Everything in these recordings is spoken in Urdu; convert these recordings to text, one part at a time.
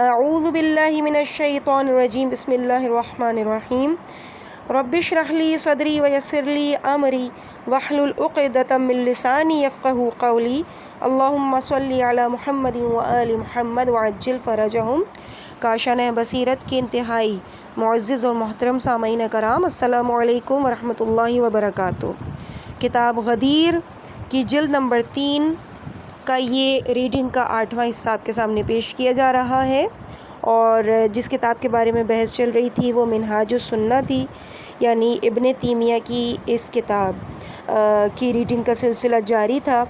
اعوذ باللہ من الشیطان الرجیم بسم اللہ الرحمن الرحیم رب اشرح لی صدری ویسر لی امری واحلل عقدۃ من لسانی یفقہوا قولی اللہم صلی علی محمد وآل محمد وعجل فرجہم۔ کاشانہ بصیرت کے انتہائی معزز اور محترم سامعین کرام، السلام علیکم ورحمۃ اللہ وبرکاتہ۔ کتاب غدیر کی جلد نمبر 3 کا یہ ریڈنگ کا 8واں حصہ آپ کے سامنے پیش کیا جا رہا ہے، اور جس کتاب کے بارے میں بحث چل رہی تھی وہ منہاج السنہ تھی، یعنی ابن تیمیہ کی اس کتاب کی ریڈنگ کا سلسلہ جاری تھا،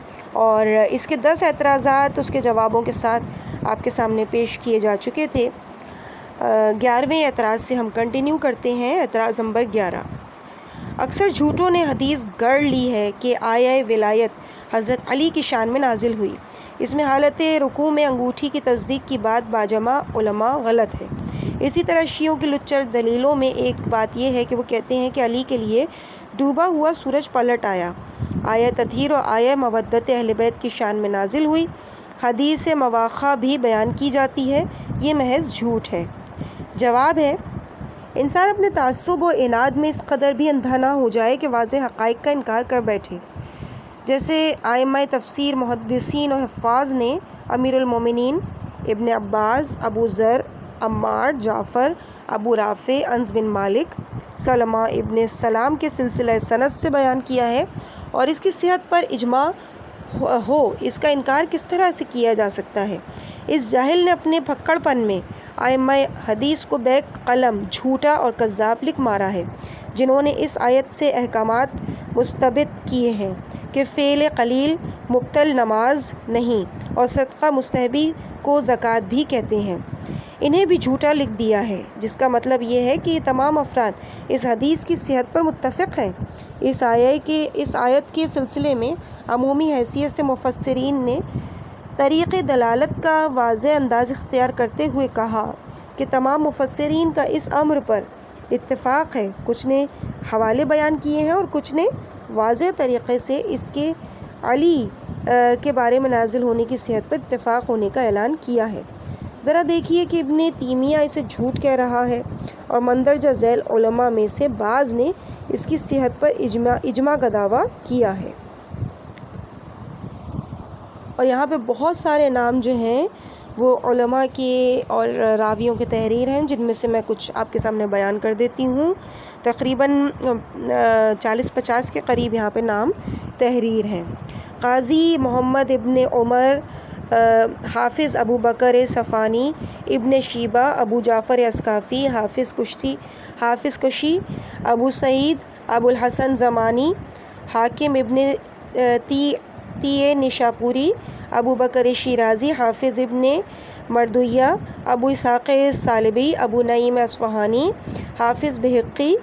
اور اس کے 10 اعتراضات اس کے جوابوں کے ساتھ آپ کے سامنے پیش کیے جا چکے تھے۔ 11ویں اعتراض سے ہم کنٹینیو کرتے ہیں، اعتراض نمبر 11۔ اکثر جھوٹوں نے حدیث گڑھ لی ہے کہ آیہ ولایت حضرت علی کی شان میں نازل ہوئی، اس میں حالت رکوع میں انگوٹھی کی تصدیق کی بات باجمع علماء غلط ہے۔ اسی طرح شیعوں کی لچر دلیلوں میں ایک بات یہ ہے کہ وہ کہتے ہیں کہ علی کے لیے ڈوبا ہوا سورج پلٹ آیا۔ آیہ تطہیر اور آیہ مودت اہل بیت کی شان میں نازل ہوئی۔ حدیث مواخا بھی بیان کی جاتی ہے، یہ محض جھوٹ ہے۔ جواب ہے، انسان اپنے تعصب و عناد میں اس قدر بھی اندھا نہ ہو جائے کہ واضح حقائق کا انکار کر بیٹھے۔ جیسے ائمہ تفسیر، محدثین و حفاظ نے امیر المومنین ابن عباس، ابو ذر، عمار، جعفر، ابو رافع، انس بن مالک، سلمہ ابن سلام کے سلسلہ سند سے بیان کیا ہے، اور اس کی صحت پر اجماع ہو، اس کا انکار کس طرح سے کیا جا سکتا ہے؟ اس جاہل نے اپنے پھکڑ پن میں ائمہ حدیث کو بیک قلم جھوٹا اور کذاب لکھ مارا ہے، جنہوں نے اس آیت سے احکامات مستبد کیے ہیں کہ فعل قلیل مبطل نماز نہیں، اور صدقہ مستحبی کو زکوٰۃ بھی کہتے ہیں، انہیں بھی جھوٹا لکھ دیا ہے، جس کا مطلب یہ ہے کہ یہ تمام افراد اس حدیث کی صحت پر متفق ہیں۔ اس آیت کے سلسلے میں عمومی حیثیت سے مفسرین نے طریق دلالت کا واضح انداز اختیار کرتے ہوئے کہا کہ تمام مفسرین کا اس امر پر اتفاق ہے، کچھ نے حوالے بیان کیے ہیں اور کچھ نے واضح طریقے سے اس کے علی کے بارے میں نازل ہونے کی صحت پر اتفاق ہونے کا اعلان کیا ہے۔ ذرا دیکھیے کہ ابن تیمیہ اسے جھوٹ کہہ رہا ہے، اور مندرجہ ذیل علماء میں سے بعض نے اس کی صحت پر اجماع کا دعویٰ کیا ہے۔ اور یہاں پہ بہت سارے نام جو ہیں وہ علماء کے اور راویوں کے تحریر ہیں، جن میں سے میں کچھ آپ کے سامنے بیان کر دیتی ہوں۔ تقریباً 40-50 کے قریب یہاں پہ نام تحریر ہیں۔ قاضی محمد ابن عمر، حافظ ابو بکر صفانی، ابن شیبہ، ابو جعفر اسقافی، حافظ کشی، ابو سعید، ابو الحسن زمانی، حاکم ابن نشاپوری، ابو بکر شیرازی، حافظ ابن مردویہ، ابو اسحاق سالبی، ابو نعیم اصفہانی، حافظ بہقی،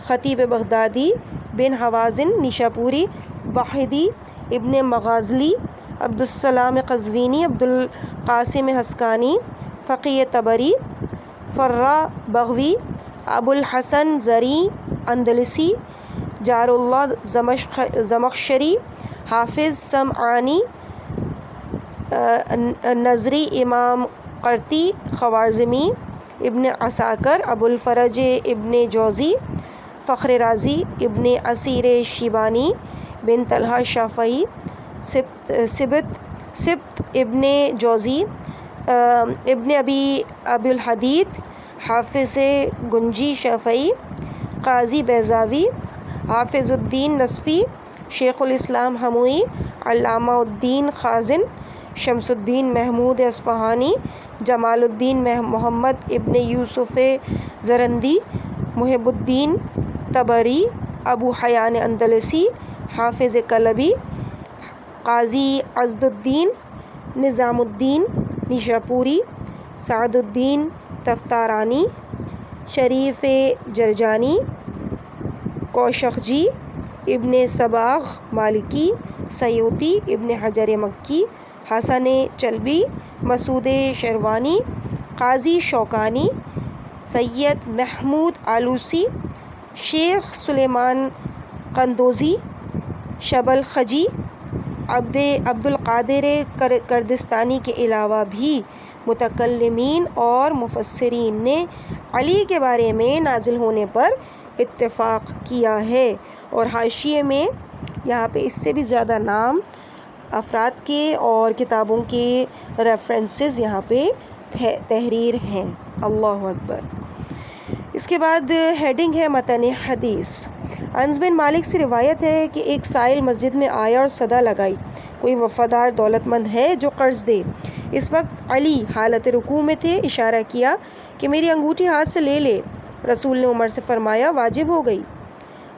خطیب بغدادی، بن حوازن نشاپوری، واحدی، ابن مغازلی، عبدالسلام قزوینی، عبدالقاسم حسکانی، فقیہ طبری، فرا بغوی، ابو الحسن زری اندلسی، جار اللہ زمخشری، حافظ سمعانی، نظری، امام قرطی، خوارزمی، ابن عساکر، ابو الفرج ابن جوزی، فخر رازی، ابن اسیر شیبانی، بن طلحہ شافعی، سبت ابن جوزی، ابن ابی الحدید، حافظ گنجی شافعی، قاضی بیضاوی، حافظ الدین نصفی، شیخ الاسلام ہموئی، علامہ الدین خازن، شمس الدین محمود اصفہانی، جمال الدین محمد ابن یوسف زرندی، محب الدین طبری، ابو حیان اندلسی، حافظ کلبی، قاضی عزد الدین، نظام الدین نیشاپوری، سعد الدین تفتارانی، شریف جرجانی، کوشخجی، ابن صباغ مالکی، سیوطی، ابن حجر مکی، حسن چلبی، مسعود شیروانی، قاضی شوکانی، سید محمود آلوسی، شیخ سلیمان قندوزی، شبل خجی، عبد القادر کردستانی کے علاوہ بھی متکلمین اور مفسرین نے علی کے بارے میں نازل ہونے پر اتفاق کیا ہے۔ اور حاشیے میں یہاں پہ اس سے بھی زیادہ نام افراد کے اور کتابوں کے ریفرنسز یہاں پہ تحریر ہیں۔ اللہ اکبر۔ اس کے بعد ہیڈنگ ہے متن حدیث۔ انس بن مالک سے روایت ہے کہ ایک سائل مسجد میں آیا اور صدا لگائی، کوئی وفادار دولت مند ہے جو قرض دے۔ اس وقت علی حالت رکوع میں تھے، اشارہ کیا کہ میری انگوٹھی ہاتھ سے لے لے۔ رسول نے عمر سے فرمایا واجب ہو گئی۔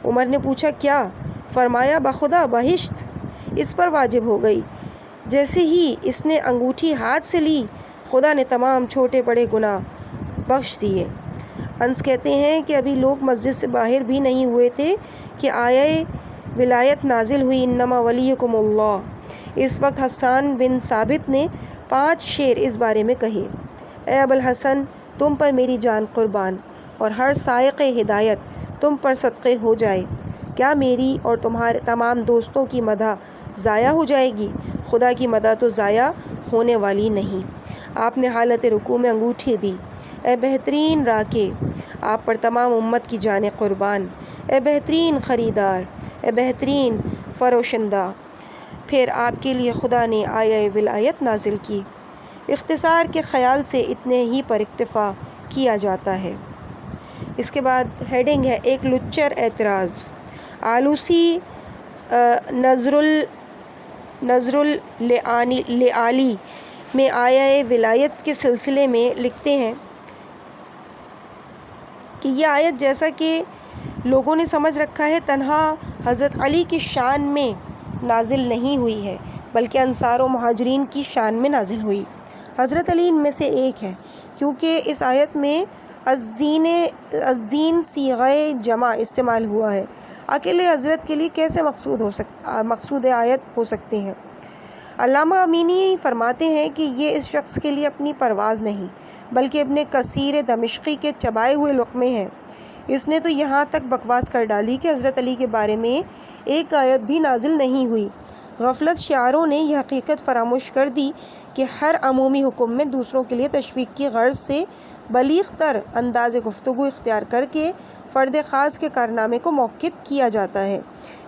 عمر نے پوچھا کیا؟ فرمایا بخدا بہشت اس پر واجب ہو گئی۔ جیسے ہی اس نے انگوٹھی ہاتھ سے لی، خدا نے تمام چھوٹے بڑے گناہ بخش دیے۔ انس کہتے ہیں کہ ابھی لوگ مسجد سے باہر بھی نہیں ہوئے تھے کہ آیہ ولایت نازل ہوئی، انما ولیکم اللہ۔ اس وقت حسان بن ثابت نے 5 شعر اس بارے میں کہے: اے ابوالحسن، تم پر میری جان قربان، اور ہر سائق ہدایت تم پر صدقے ہو جائے۔ کیا میری اور تمہارے تمام دوستوں کی مدح ضائع ہو جائے گی؟ خدا کی مدح تو ضائع ہونے والی نہیں۔ آپ نے حالت رکوع میں انگوٹھی دی۔ اے بہترین راکع، آپ پر تمام امت کی جانیں قربان۔ اے بہترین خریدار، اے بہترین فروشندہ۔ پھر آپ کے لیے خدا نے آیہ ولایت نازل کی۔ اختصار کے خیال سے اتنے ہی پر اکتفا کیا جاتا ہے۔ اس کے بعد ہیڈنگ ہے ایک لچر اعتراض۔ آلوسی نظر لعالی میں آیہ ولایت کے سلسلے میں لکھتے ہیں کہ یہ آیت جیسا کہ لوگوں نے سمجھ رکھا ہے تنہا حضرت علی کی شان میں نازل نہیں ہوئی ہے، بلکہ انصار و مہاجرین کی شان میں نازل ہوئی۔ حضرت علی ان میں سے ایک ہے، کیونکہ اس آیت میں الزین صیغہ جمع استعمال ہوا ہے۔ اکیلے حضرت کے لیے کیسے مقصود آیت ہو سکتے ہیں؟ علامہ امینی فرماتے ہیں کہ یہ اس شخص کے لیے اپنی پرواز نہیں، بلکہ ابن کثیر دمشقی کے چبائے ہوئے لقمے ہیں۔ اس نے تو یہاں تک بکواس کر ڈالی کہ حضرت علی کے بارے میں ایک آیت بھی نازل نہیں ہوئی۔ غفلت شعاروں نے یہ حقیقت فراموش کر دی کہ ہر عمومی حکم میں دوسروں کے لیے تشویق کی غرض سے بلیغ تر انداز گفتگو اختیار کر کے فرد خاص کے کارنامے کو موقت کیا جاتا ہے۔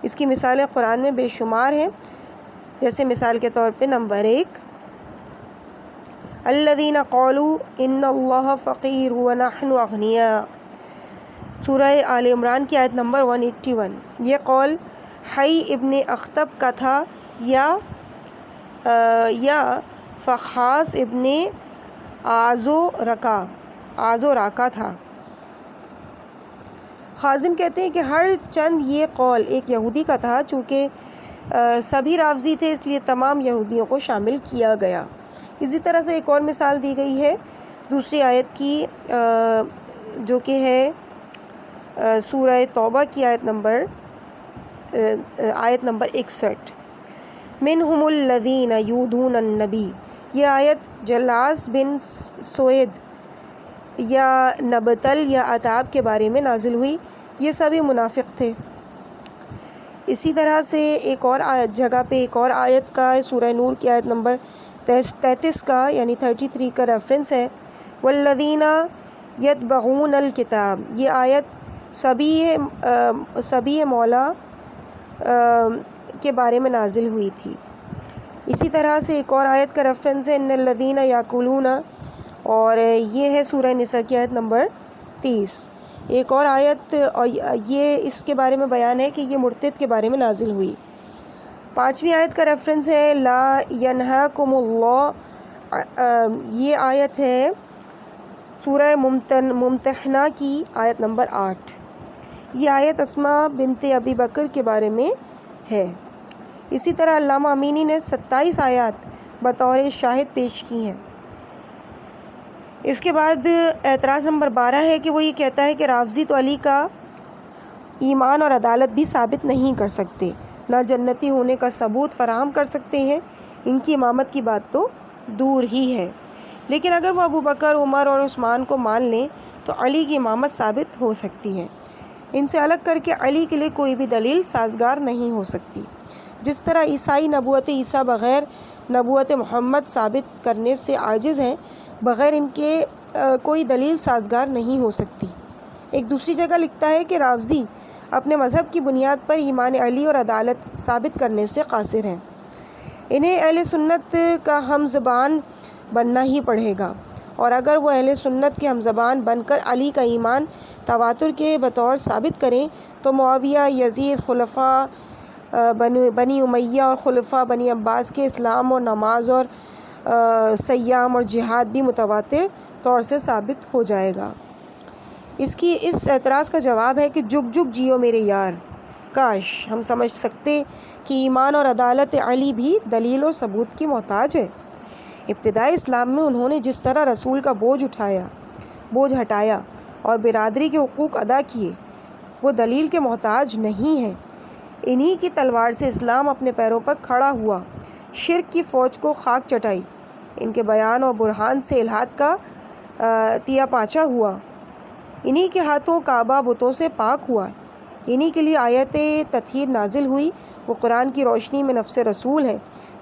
اس کی مثالیں قرآن میں بے شمار ہیں، جیسے مثال کے طور پہ نمبر 1، الذین قالوا ان اللہ فقیر ونحن اغنیاء، سورہ آل عمران کی آیت نمبر 181۔ یہ قول حی ابن اخطب کا تھا یا فخاص ابن آزوراکا تھا۔ خازن کہتے ہیں کہ ہر چند یہ قول ایک یہودی کا تھا، چونکہ سبھی رافضی تھے اس لیے تمام یہودیوں کو شامل کیا گیا۔ اسی طرح سے ایک اور مثال دی گئی ہے دوسری آیت کی، جو کہ ہے سورہ توبہ کی آیت نمبر 61، منہم الذین یؤذون النبی۔ یہ آیت جلاس بن سوید یا نبتل یا عتاب کے بارے میں نازل ہوئی۔ یہ سبھی منافق تھے۔ اسی طرح سے ایک اور جگہ پہ ایک اور آیت کا سورہ نور کی آیت نمبر 33 کا یعنی 33 کا ریفرنس ہے، والذین یتبعون الکتاب۔ یہ آیت سبی مولا کے بارے میں نازل ہوئی تھی۔ اسی طرح سے ایک اور آیت کا ریفرنس ہے ان الذین یاکلون، اور یہ ہے سورہ نساء کی آیت نمبر 30۔ ایک اور آیت یہ اس کے بارے میں بیان ہے کہ یہ مرتد کے بارے میں نازل ہوئی۔ 5ویں آیت کا ریفرنس ہے لا ینہاکم اللہ، یہ آیت ہے سورہ ممتحنہ کی آیت نمبر 8۔ یہ آیت اسماء بنت ابی بکر کے بارے میں ہے۔ اسی طرح علامہ امینی نے 27 آیات بطور شاہد پیش کی ہیں۔ اس کے بعد اعتراض نمبر 12 ہے کہ وہ یہ کہتا ہے کہ رافضی تو علی کا ایمان اور عدالت بھی ثابت نہیں کر سکتے، نہ جنتی ہونے کا ثبوت فراہم کر سکتے ہیں، ان کی امامت کی بات تو دور ہی ہے۔ لیکن اگر وہ ابو بکر، عمر اور عثمان کو مان لیں تو علی کی امامت ثابت ہو سکتی ہے۔ ان سے الگ کر کے علی کے لیے کوئی بھی دلیل سازگار نہیں ہو سکتی۔ جس طرح عیسائی نبوت عیسیٰ بغیر نبوت محمد ثابت کرنے سے عاجز ہیں، بغیر ان کے کوئی دلیل سازگار نہیں ہو سکتی۔ ایک دوسری جگہ لکھتا ہے کہ رافضی اپنے مذہب کی بنیاد پر ایمان علی اور عدالت ثابت کرنے سے قاصر ہیں۔ انہیں اہل سنت کا ہم زبان بننا ہی پڑے گا، اور اگر وہ اہل سنت کے ہم زبان بن کر علی کا ایمان تواتر کے بطور ثابت کریں تو معاویہ، یزید، خلفاء بنی امیہ اور خلفاء بنی عباس کے اسلام اور نماز اور سیام اور جہاد بھی متواتر طور سے ثابت ہو جائے گا۔ اس اعتراض کا جواب ہے کہ جگ جگ جیو میرے یار، کاش ہم سمجھ سکتے کہ ایمان اور عدالت علی بھی دلیل و ثبوت کی محتاج ہے۔ ابتدائی اسلام میں انہوں نے جس طرح رسول کا بوجھ ہٹایا اور برادری کے حقوق ادا کیے، وہ دلیل کے محتاج نہیں ہیں۔ انہی کی تلوار سے اسلام اپنے پیروں پر کھڑا ہوا، شرک کی فوج کو خاک چٹائی، ان کے بیان اور برہان سے الحاد کا تیا پاچا ہوا، انہی کے ہاتھوں کعبہ بتوں سے پاک ہوا، انہی کے لیے آیت تطہیر نازل ہوئی۔ وہ قرآن کی روشنی میں نفس رسول ہے،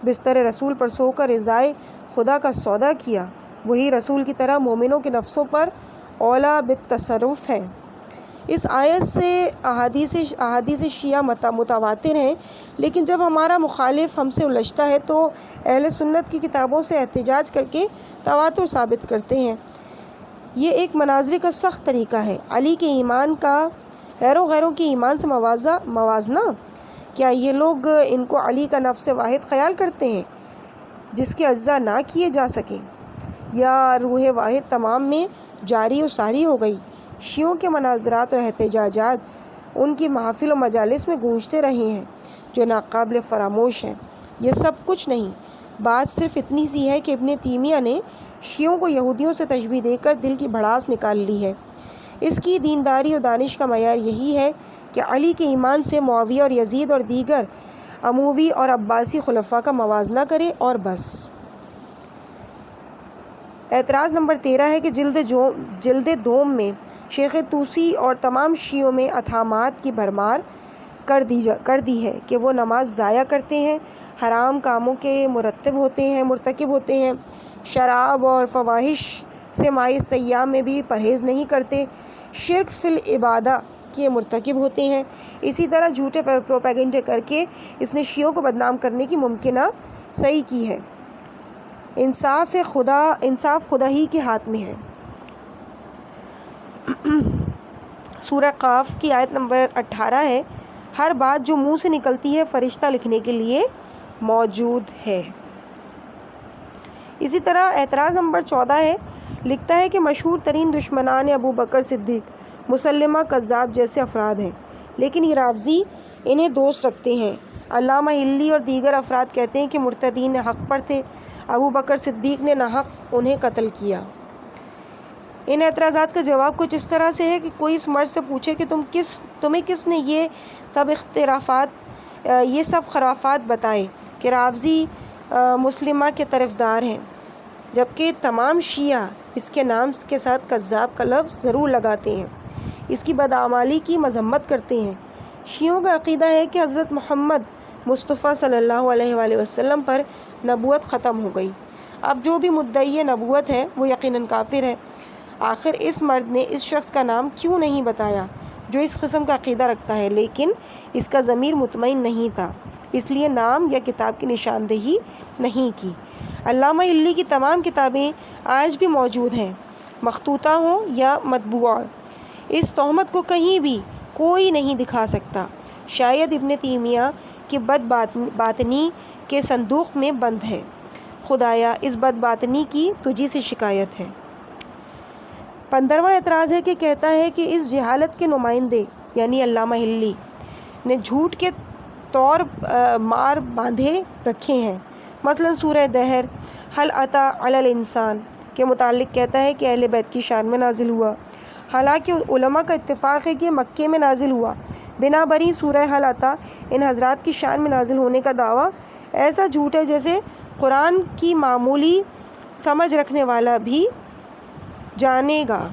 بستر رسول پر سو کر رضائے خدا کا سودا کیا، وہی رسول کی طرح مومنوں کے نفسوں پر اولا بالتصرف ہے۔ اس آیت سے احادیث شیعہ متواتر ہیں، لیکن جب ہمارا مخالف ہم سے الجھتا ہے تو اہل سنت کی کتابوں سے احتجاج کر کے تواتر ثابت کرتے ہیں۔ یہ ایک مناظرے کا سخت طریقہ ہے۔ علی کے ایمان کا غیروں کے ایمان سے موازنہ، کیا یہ لوگ ان کو علی کا نفس واحد خیال کرتے ہیں جس کے اجزاء نہ کیے جا سکیں، یا روح واحد تمام میں جاری و ساری ہو گئی؟ شیعوں کے مناظرات اور احتجاجات ان کی محافل و مجالس میں گونجتے رہے ہیں جو ناقابل فراموش ہیں۔ یہ سب کچھ نہیں، بات صرف اتنی سی ہے کہ ابن تیمیہ نے شیعوں کو یہودیوں سے تشبیہ دے کر دل کی بھڑاس نکال لی ہے۔ اس کی دینداری اور دانش کا معیار یہی ہے کہ علی کے ایمان سے معاویہ اور یزید اور دیگر اموی اور عباسی خلفاء کا موازنہ کرے اور بس۔ اعتراض نمبر 13 ہے کہ جلد دوم میں شیخ طوسی اور تمام شیعوں میں اتہامات کی بھرمار کر دی ہے کہ وہ نماز ضائع کرتے ہیں، حرام کاموں کے مرتکب ہوتے ہیں، شراب اور فواحش سے مائع سیام میں بھی پرہیز نہیں کرتے، شرک فی العبادہ کے مرتکب ہوتے ہیں۔ اسی طرح جھوٹے پروپیگنڈے کر کے اس نے شیعوں کو بدنام کرنے کی ممکنہ صحیح کی ہے۔ انصاف خدا ہی کے ہاتھ میں ہے۔ سورہ قاف کی آیت نمبر 18 ہے، ہر بات جو منہ سے نکلتی ہے فرشتہ لکھنے کے لیے موجود ہے۔ اسی طرح اعتراض نمبر 14 ہے، لکھتا ہے کہ مشہور ترین دشمنان ابو بکر صدیق، مسلمہ کذاب جیسے افراد ہیں، لیکن یہ رافضی انہیں دوست رکھتے ہیں۔ علامہ ہلی اور دیگر افراد کہتے ہیں کہ مرتدین حق پر تھے، ابو بکر صدیق نے ناحق انہیں قتل کیا۔ ان اعتراضات کا جواب کچھ اس طرح سے ہے کہ کوئی اس مرد سے پوچھے کہ تمہیں کس نے یہ سب خرافات بتائے کہ رافضی مسلمہ کے طرفدار ہیں، جبکہ تمام شیعہ اس کے نام کے ساتھ کذاب کا لفظ ضرور لگاتے ہیں، اس کی بدعمالی کی مذمت کرتے ہیں۔ شیعوں کا عقیدہ ہے کہ حضرت محمد مصطفیٰ صلی اللہ علیہ وآلہ وسلم پر نبوت ختم ہو گئی، اب جو بھی مدعی نبوت ہے وہ یقیناً کافر ہے۔ آخر اس مرد نے اس شخص کا نام کیوں نہیں بتایا جو اس قسم کا عقیدہ رکھتا ہے، لیکن اس کا ضمیر مطمئن نہیں تھا، اس لیے نام یا کتاب کی نشاندہی نہیں کی۔ علامہ ہلی کی تمام کتابیں آج بھی موجود ہیں، مخطوطہ ہوں یا مطبوعہ۔ اس تہمت کو کہیں بھی کوئی نہیں دکھا سکتا، شاید ابن تیمیہ کی بد باطنی کے صندوق میں بند ہے۔ خدایا اس بد باطنی کی تجھی سے شکایت ہے۔ 15واں اعتراض ہے کہ کہتا ہے کہ اس جہالت کے نمائندے یعنی علامہ ہلی نے جھوٹ کے طور مار باندھے رکھے ہیں۔ مثلا سورہ دہر حل اتی علی الانسان کے متعلق کہتا ہے کہ اہل بیت کی شان میں نازل ہوا، حالانکہ علماء کا اتفاق ہے کہ مکے میں نازل ہوا۔ بنا بری سورہ حل اتی ان حضرات کی شان میں نازل ہونے کا دعویٰ ایسا جھوٹ ہے جیسے قرآن کی معمولی سمجھ رکھنے والا بھی جانے گا۔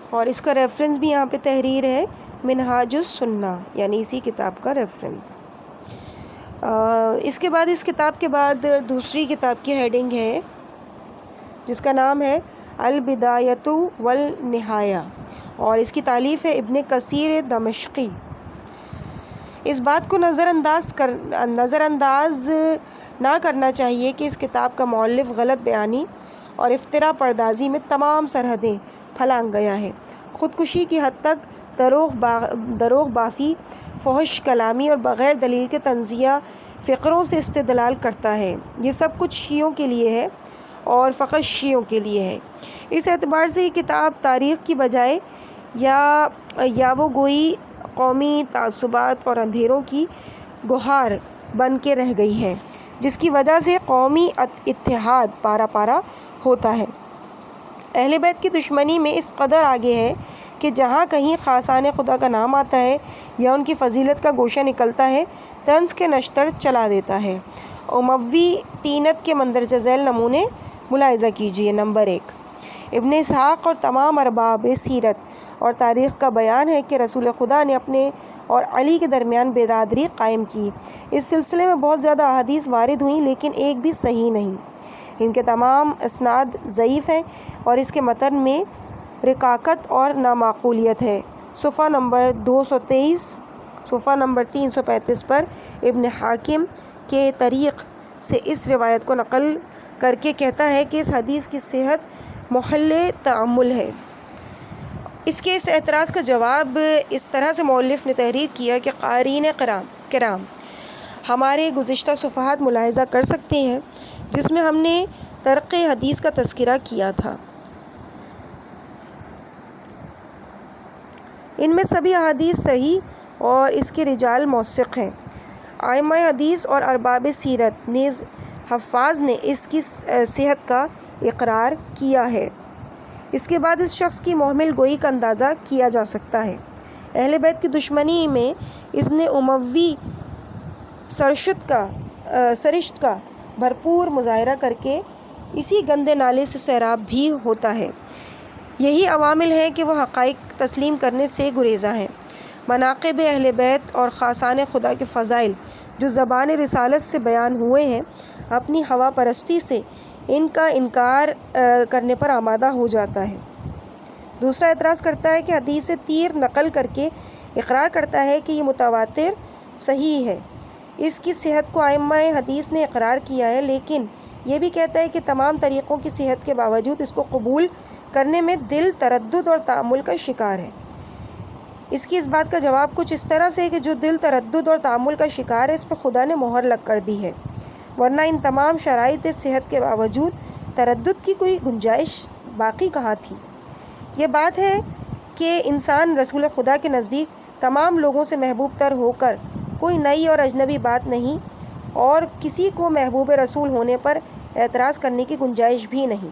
اور اس کا ریفرنس بھی یہاں پہ تحریر ہے، منہاج السنہ، یعنی اسی کتاب کا ریفرنس۔ اس کے بعد اس کتاب کے بعد دوسری کتاب کی ہیڈنگ ہے جس کا نام ہے البدایۃ والنہایہ، اور اس کی تالیف ہے ابن کثیر دمشقی۔ اس بات کو نظر انداز نہ کرنا چاہیے کہ اس کتاب کا مؤلف غلط بیانی اور افترا پردازی میں تمام سرحدیں پھلانگ گیا ہے۔ خودکشی کی حد تک دروغ بافی، فحش کلامی اور بغیر دلیل کے تنزیہ فقروں سے استدلال کرتا ہے۔ یہ سب کچھ شیعوں کے لیے ہے اور فقط شیعوں کے لیے ہے۔ اس اعتبار سے یہ کتاب تاریخ کی بجائے یا وہ گوئی قومی تعصبات اور اندھیروں کی گہار بن کے رہ گئی ہے، جس کی وجہ سے قومی اتحاد پارا پارا ہوتا ہے۔ اہل بیت کی دشمنی میں اس قدر آگے ہے کہ جہاں کہیں خاصان خدا کا نام آتا ہے یا ان کی فضیلت کا گوشہ نکلتا ہے، طنز کے نشتر چلا دیتا ہے۔ اموی طینت کے مندرجہ ذیل نمونے ملاحظہ کیجیے۔ نمبر 1، ابن اسحاق اور تمام ارباب سیرت اور تاریخ کا بیان ہے کہ رسول خدا نے اپنے اور علی کے درمیان برادری قائم کی۔ اس سلسلے میں بہت زیادہ احادیث وارد ہوئیں، لیکن ایک بھی صحیح نہیں۔ ان کے تمام اسناد ضعیف ہیں اور اس کے متن میں رکاکت اور نامعقولیت ہے۔ صفحہ نمبر 223، صفحہ نمبر 335 پر ابن حاکم کے طریق سے اس روایت کو نقل کر کے کہتا ہے کہ اس حدیث کی صحت محل تأمل ہے۔ اس اعتراض کا جواب اس طرح سے مؤلف نے تحریر کیا کہ قارئین کرام ہمارے گزشتہ صفحات ملاحظہ کر سکتے ہیں، جس میں ہم نے طرق حدیث کا تذکرہ کیا تھا۔ ان میں سبھی احادیث صحیح اور اس کے رجال موثق ہیں۔ ائمہ حدیث اور ارباب سیرت نیز حفاظ نے اس کی صحت کا اقرار کیا ہے۔ اس کے بعد اس شخص کی محمل گوئی کا اندازہ کیا جا سکتا ہے۔ اہل بیت کی دشمنی میں اس نے اموی سرشت کا بھرپور مظاہرہ کر کے اسی گندے نالے سے سیراب بھی ہوتا ہے۔ یہی عوامل ہیں کہ وہ حقائق تسلیم کرنے سے گریزاں ہیں۔ مناقب اہل بیت اور خاصان خدا کے فضائل جو زبان رسالت سے بیان ہوئے ہیں، اپنی ہوا پرستی سے ان کا انکار کرنے پر آمادہ ہو جاتا ہے۔ دوسرا اعتراض کرتا ہے کہ حدیث سے تیر نقل کر کے اقرار کرتا ہے کہ یہ متواتر صحیح ہے۔ اس کی صحت کو ائمہ حدیث نے اقرار کیا ہے، لیکن یہ بھی کہتا ہے کہ تمام طریقوں کی صحت کے باوجود اس کو قبول کرنے میں دل تردد اور تأمل کا شکار ہے۔ اس بات کا جواب کچھ اس طرح سے ہے کہ جو دل تردد اور تأمل کا شکار ہے، اس پہ خدا نے مہر لگ کر دی ہے، ورنہ ان تمام شرائط صحت کے باوجود تردد کی کوئی گنجائش باقی کہاں تھی۔ یہ بات ہے کہ انسان رسول خدا کے نزدیک تمام لوگوں سے محبوب تر ہو کر کوئی نئی اور اجنبی بات نہیں، اور کسی کو محبوب رسول ہونے پر اعتراض کرنے کی گنجائش بھی نہیں،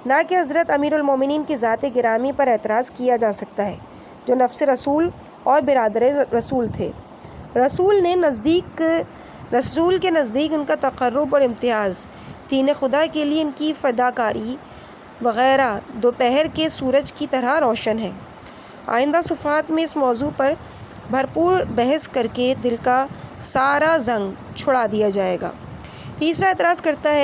نہ کہ حضرت امیر المومنین کی ذات گرامی پر اعتراض کیا جا سکتا ہے، جو نفس رسول اور برادر رسول تھے۔ رسول کے نزدیک ان کا تقرب اور امتیاز دین خدا کے لیے ان کی فداکاری وغیرہ دوپہر کے سورج کی طرح روشن ہے۔ آئندہ صفحات میں اس موضوع پر بھرپور بحث کر کے دل کا سارا زنگ چھڑا دیا جائے گا۔ تیسرا اعتراض کہتا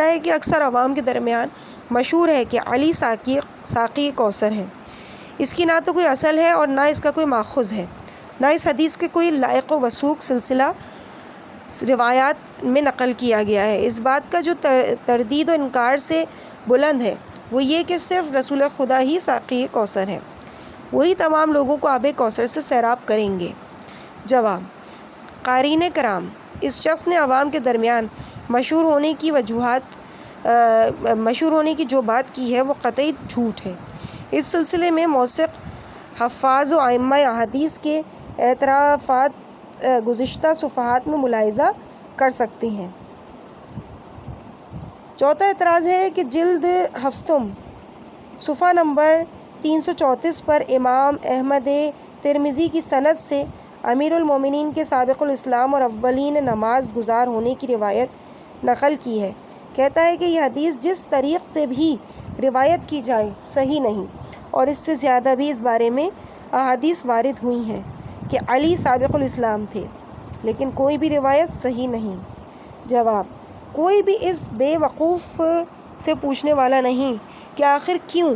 ہے کہ اکثر عوام کے درمیان مشہور ہے کہ علی ساقی کوثر ہے۔ اس کی نہ تو کوئی اصل ہے اور نہ اس کا کوئی ماخوذ ہے، نہ اس حدیث کے کوئی لائق و وثوق سلسلہ روایات میں نقل کیا گیا ہے۔ اس بات کا جو تردید و انکار سے بلند ہے وہ یہ کہ صرف رسول خدا ہی ساقی کوثر ہے، وہی تمام لوگوں کو آب کوثر سے سیراب کریں گے۔ جواب: قارئین کرام، اس شخص نے عوام کے درمیان مشہور ہونے کی جو بات کی ہے وہ قطعی جھوٹ ہے۔ اس سلسلے میں موثق حفاظ و ائمہ احادیث کے اعترافات گزشتہ صفحات میں ملاحظہ کر سکتے ہیں۔ چوتھا اعتراض ہے کہ جلد ہفتم صفحہ نمبر 334 پر امام احمد ترمذی کی سند سے امیر المومنین کے سابق الاسلام اور اولین نماز گزار ہونے کی روایت نقل کی ہے۔ کہتا ہے کہ یہ حدیث جس طریق سے بھی روایت کی جائے صحیح نہیں، اور اس سے زیادہ بھی اس بارے میں احادیث وارد ہوئی ہیں کہ علی سابق الاسلام تھے، لیکن کوئی بھی روایت صحیح نہیں۔ جواب: کوئی بھی اس بے وقوف سے پوچھنے والا نہیں کہ آخر کیوں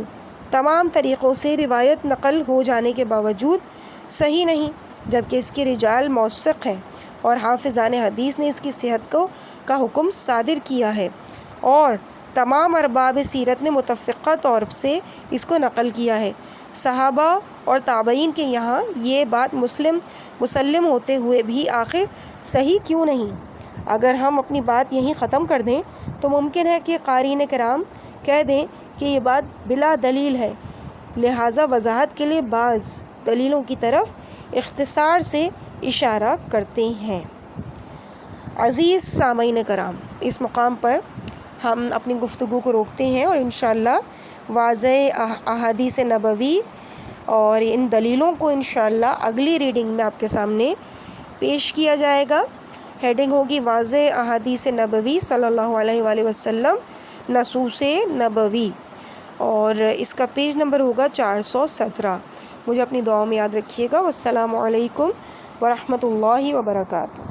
تمام طریقوں سے روایت نقل ہو جانے کے باوجود صحیح نہیں، جبکہ اس کے رجال موثق ہیں اور حافظان حدیث نے اس کی صحت کا حکم صادر کیا ہے، اور تمام ارباب سیرت نے متفقہ طور سے اس کو نقل کیا ہے۔ صحابہ اور تابعین کے یہاں یہ بات مسلم ہوتے ہوئے بھی آخر صحیح کیوں نہیں؟ اگر ہم اپنی بات یہیں ختم کر دیں تو ممکن ہے کہ قارئین کرام کہہ دیں کہ یہ بات بلا دلیل ہے، لہٰذا وضاحت کے لیے بعض دلیلوں کی طرف اختصار سے اشارہ کرتے ہیں۔ عزیز سامعین کرام، اس مقام پر ہم اپنی گفتگو کو روکتے ہیں اور انشاءاللہ واضح احادیث نبوی اور ان دلیلوں کو انشاءاللہ اگلی ریڈنگ میں آپ کے سامنے پیش کیا جائے گا۔ ہیڈنگ ہوگی واضح احادیث نبوی صلی اللہ علیہ وآلہ وسلم نصوص نبوی، اور اس کا پیج نمبر ہوگا 417۔ مجھے اپنی دعاؤں میں یاد رکھیے گا۔ والسلام علیکم ورحمۃ اللہ وبرکاتہ۔